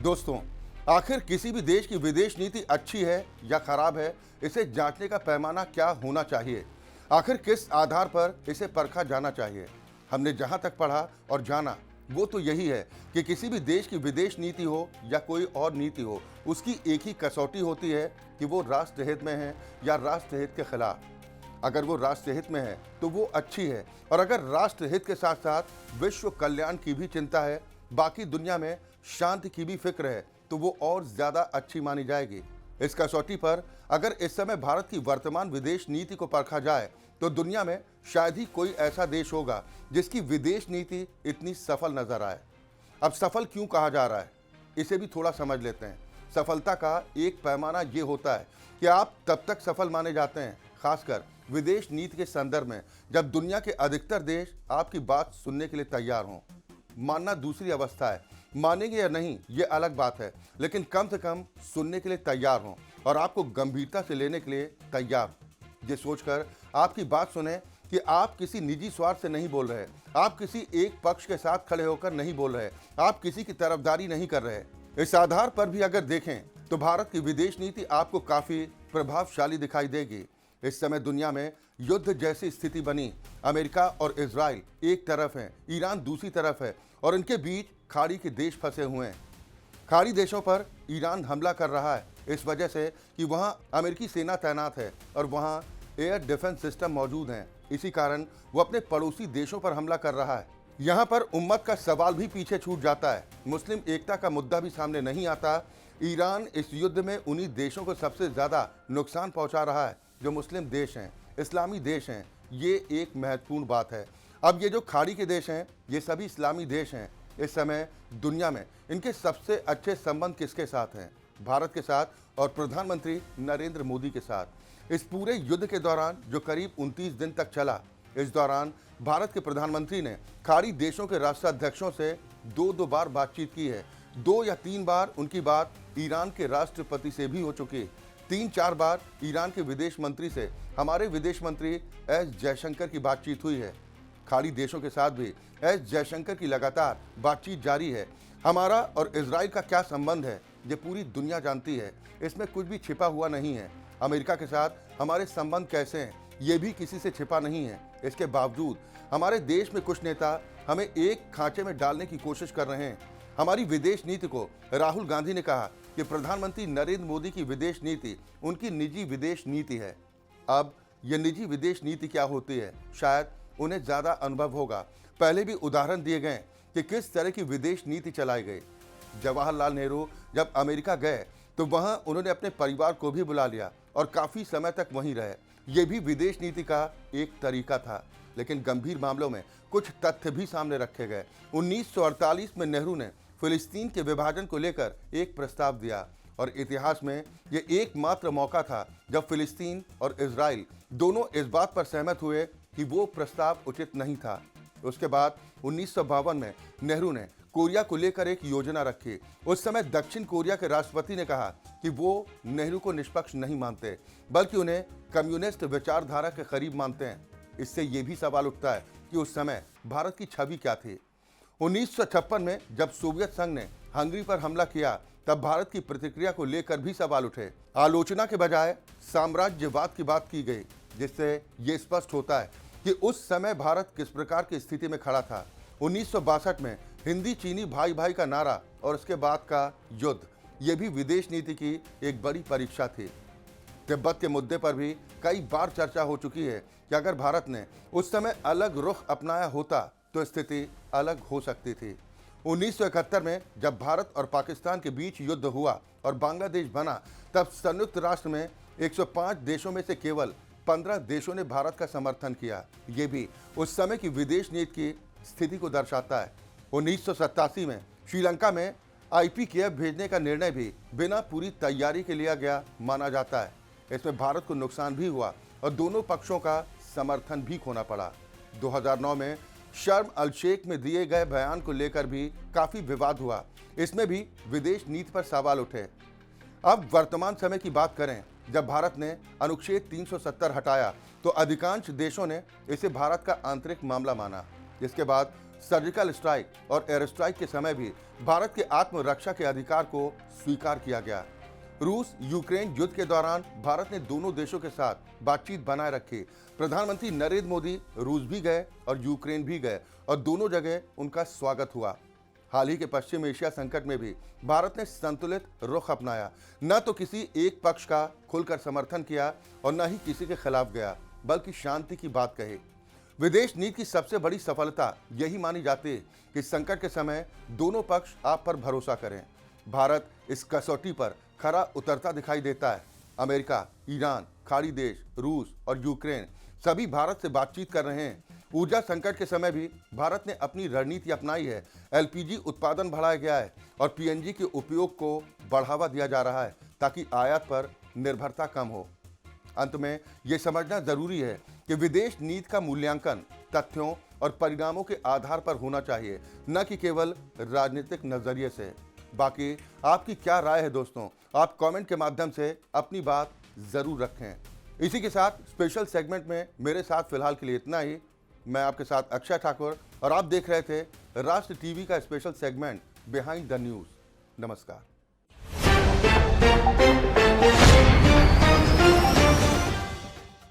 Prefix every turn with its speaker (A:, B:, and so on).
A: दोस्तों, आखिर किसी भी देश की विदेश नीति अच्छी है या खराब है, इसे जांचने का पैमाना क्या होना चाहिए? आखिर किस आधार पर इसे परखा जाना चाहिए? हमने जहां तक पढ़ा और जाना वो तो यही है कि किसी भी देश की विदेश नीति हो या कोई और नीति हो, उसकी एक ही कसौटी होती है कि वो राष्ट्रहित में है या राष्ट्रहित के खिलाफ। अगर वो राष्ट्रहित में है तो वो अच्छी है, और अगर राष्ट्रहित के साथ साथ विश्व कल्याण की भी चिंता है, बाकी दुनिया में शांति की भी फिक्र है, तो वो और ज्यादा अच्छी मानी जाएगी। इस कसौटी पर अगर इस समय भारत की वर्तमान विदेश नीति को परखा जाए तो दुनिया में शायद ही कोई ऐसा देश होगा जिसकी विदेश नीति इतनी सफल नजर आए। अब सफल क्यों कहा जा रहा है, इसे भी थोड़ा समझ लेते हैं। सफलता का एक पैमाना ये होता है कि आप तब तक सफल माने जाते हैं, खासकर विदेश नीति के संदर्भ में, जब दुनिया के अधिकतर देश आपकी बात सुनने के लिए तैयार हों। मानना दूसरी अवस्था है, मानेंगे या नहीं ये अलग बात है, लेकिन कम से कम सुनने के लिए तैयार हों और आपको गंभीरता से लेने के लिए तैयार। ये सोचकर आपकी बात सुने कि आप किसी निजी स्वार्थ से नहीं बोल रहे, आप किसी एक पक्ष के साथ खड़े होकर नहीं बोल रहे, आप किसी की तरफदारी नहीं कर रहे। इस आधार पर भी अगर देखें तो भारत की विदेश नीति आपको काफी प्रभावशाली दिखाई देगी। इस समय दुनिया में युद्ध जैसी स्थिति बनी। अमेरिका और इजराइल एक तरफ है, ईरान दूसरी तरफ है, और इनके बीच खाड़ी के देश फंसे हुए हैं। खाड़ी देशों पर ईरान हमला कर रहा है इस वजह से कि वहां अमेरिकी सेना तैनात है और वहां एयर डिफेंस सिस्टम मौजूद हैं। इसी कारण वो अपने पड़ोसी देशों पर हमला कर रहा है। यहाँ पर उम्मत का सवाल भी पीछे छूट जाता है, मुस्लिम एकता का मुद्दा भी सामने नहीं आता। ईरान इस युद्ध में उन्हीं देशों को सबसे ज्यादा नुकसान पहुंचा रहा है जो मुस्लिम देश हैं, इस्लामी देश हैं। ये एक महत्वपूर्ण बात है। अब ये जो खाड़ी के देश हैं, ये सभी इस्लामी देश हैं। इस समय दुनिया में इनके सबसे अच्छे संबंध किसके साथ हैं? भारत के साथ और प्रधानमंत्री नरेंद्र मोदी के साथ। इस पूरे युद्ध के दौरान जो करीब 29 दिन तक चला, इस दौरान भारत के प्रधानमंत्री ने खाड़ी देशों के राष्ट्राध्यक्षों से दो बार बातचीत की है। 2 या 3 बार उनकी बात ईरान के राष्ट्रपति से भी हो चुकी। 3-4 बार ईरान के विदेश मंत्री से हमारे विदेश मंत्री एस जयशंकर की बातचीत हुई है। खाड़ी देशों के साथ भी एस जयशंकर की लगातार बातचीत जारी है। हमारा और इजराइल का क्या संबंध है ये पूरी दुनिया जानती है, इसमें कुछ भी छिपा हुआ नहीं है। अमेरिका के साथ हमारे संबंध कैसे हैं ये भी किसी से छिपा नहीं है। इसके बावजूद हमारे देश में कुछ नेता हमें एक खांचे में डालने की कोशिश कर रहे हैं। हमारी विदेश नीति को राहुल गांधी ने कहा कि प्रधानमंत्री नरेंद्र मोदी की विदेश नीति उनकी निजी विदेश नीति है। अब यह निजी विदेश नीति क्या होती है, शायद उन्हें ज्यादा अनुभव होगा। पहले भी उदाहरण दिए गए कि किस तरह की विदेश नीति चलाई गई। जवाहरलाल नेहरू जब अमेरिका गए तो वहां उन्होंने अपने परिवार को भी बुला लिया और काफी समय तक वहीं रहे। ये भी विदेश नीति का एक तरीका था, लेकिन गंभीर मामलों में कुछ तथ्य भी सामने रखे गए। 1948 में नेहरू ने फिलिस्तीन के विभाजन को लेकर एक प्रस्ताव दिया, और इतिहास में ये एकमात्र मौका था जब फिलिस्तीन और इजराइल दोनों इस बात पर सहमत हुए कि वो प्रस्ताव उचित नहीं था। उसके बाद 1952 में नेहरू ने कोरिया को लेकर एक योजना रखी। उस समय दक्षिण कोरिया के राष्ट्रपति ने कहा कि वो नेहरू को निष्पक्ष नहीं मानते, बल्कि उन्हें कम्युनिस्ट विचारधारा के करीब मानते हैं। इससे ये भी सवाल उठता है कि उस समय भारत की छवि क्या थी। 1956 में जब सोवियत संघ ने हंगरी पर हमला किया, तब भारत की प्रतिक्रिया को लेकर भी सवाल उठे। आलोचना के बजाय साम्राज्यवाद की बात की गई, जिससे ये स्पष्ट होता है कि उस समय भारत किस प्रकार की स्थिति में खड़ा था। 1962 में हिंदी चीनी भाई भाई का नारा और उसके बाद का युद्ध, ये भी विदेश नीति की एक बड़ी परीक्षा थी। तिब्बत के मुद्दे पर भी कई बार चर्चा हो चुकी है कि अगर भारत ने उस समय अलग रुख अपनाया होता तो स्थिति अलग हो सकती थी। 1971 में जब भारत और पाकिस्तान के बीच युद्ध हुआ और बांग्लादेश बना, तब संयुक्त राष्ट्र में 105 देशों में से केवल 15 देशों ने भारत का समर्थन किया। ये भी उस समय की विदेश नीति की स्थिति को दर्शाता है। 1987 में श्रीलंका में IPKF भेजने का निर्णय भी बिना पूरी तैयारी के लिया गया माना जाता है। इसमें भारत को नुकसान भी हुआ और दोनों पक्षों का समर्थन भी खोना पड़ा। 2009 में शर्म अल शेख में दिए गए बयान को लेकर भी काफी विवाद हुआ। इसमें भी विदेश नीति पर सवाल उठे। अब वर्तमान समय की बात करें, जब भारत ने अनुच्छेद 370 हटाया तो अधिकांश देशों ने इसे भारत का आंतरिक मामला माना। जिसके बाद सर्जिकल स्ट्राइक और एयर स्ट्राइक के समय भी भारत के आत्मरक्षा के अधिकार को स्वीकार किया गया। रूस यूक्रेन युद्ध के दौरान भारत ने दोनों देशों के साथ बातचीत बनाए रखी। प्रधानमंत्री नरेंद्र मोदी रूस भी गए और यूक्रेन भी गए और दोनों जगह उनका स्वागत हुआ। हाल ही के पश्चिम एशिया संकट में भी भारत ने संतुलित रुख अपनाया, न तो किसी एक पक्ष का खुलकर समर्थन किया और न ही किसी के खिलाफ गया, बल्कि शांति की बात कही। विदेश नीति की सबसे बड़ी सफलता यही मानी जाती है कि संकट के समय दोनों पक्ष आप पर भरोसा करें। भारत इस कसौटी पर खरा उतरता दिखाई देता है। अमेरिका, ईरान, खाड़ी देश, रूस और यूक्रेन सभी भारत से बातचीत कर रहे हैं। ऊर्जा संकट के समय भी भारत ने अपनी रणनीति अपनाई है। एलपीजी उत्पादन बढ़ाया गया है और पीएनजी के उपयोग को बढ़ावा दिया जा रहा है ताकि आयात पर निर्भरता कम हो। अंत में ये समझना जरूरी है कि विदेश नीति का मूल्यांकन तथ्यों और परिणामों के आधार पर होना चाहिए, न कि केवल राजनीतिक नजरिए से। बाकी आपकी क्या राय है दोस्तों? आप कमेंट के माध्यम से अपनी बात जरूर रखें। इसी के साथ स्पेशल सेगमेंट में मेरे साथ फिलहाल के लिए इतना ही। मैं आपके साथ अक्षय ठाकुर और आप देख रहे थे राष्ट्र टीवी का special segment behind the news. नमस्कार।